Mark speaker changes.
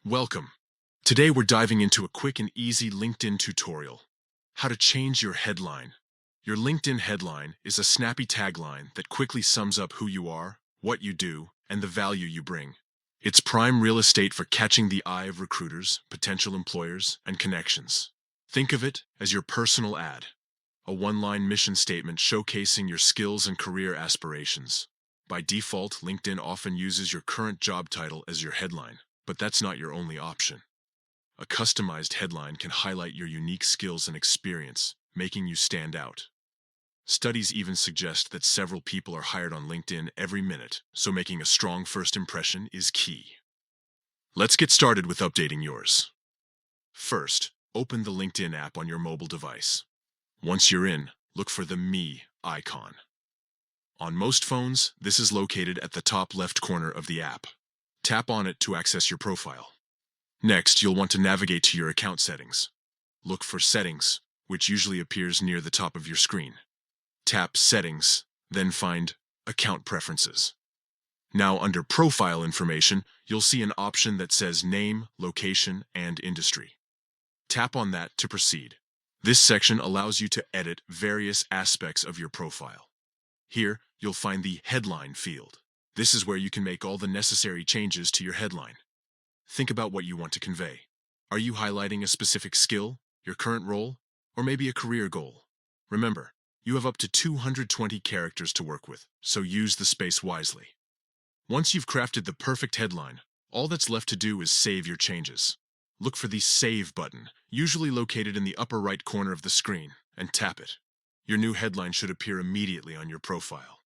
Speaker 1: Welcome. Today we're diving into a quick and easy LinkedIn tutorial. How to change your headline. Your LinkedIn headline is a snappy tagline that quickly sums up who you are, what you do, and the value you bring. It's prime real estate for catching the eye of recruiters, potential employers, and connections. Think of it as your personal ad, a one-line mission statement showcasing your skills and career aspirations. By default, LinkedIn often uses your current job title as your headline, but that's not your only option. A customized headline can highlight your unique skills and experience, making you stand out. Studies even suggest that several people are hired on LinkedIn every minute, so making a strong first impression is key. Let's get started with updating yours. First, open the LinkedIn app on your mobile device. Once you're in, look for the Me icon. On most phones, this is located at the top left corner of the app. Tap on it to access your profile. Next, you'll want to navigate to your account settings. Look for Settings, which usually appears near the top of your screen. Tap Settings, then find Account Preferences. Now, under Profile Information, you'll see an option that says Name, Location, and Industry. Tap on that to proceed. This section allows you to edit various aspects of your profile. Here, you'll find the Headline field. This is where you can make all the necessary changes to your headline. Think about what you want to convey. Are you highlighting a specific skill, your current role, or maybe a career goal? Remember, you have up to 220 characters to work with, so use the space wisely. Once you've crafted the perfect headline, all that's left to do is save your changes. Look for the Save button, usually located in the upper right corner of the screen, and tap it. Your new headline should appear immediately on your profile.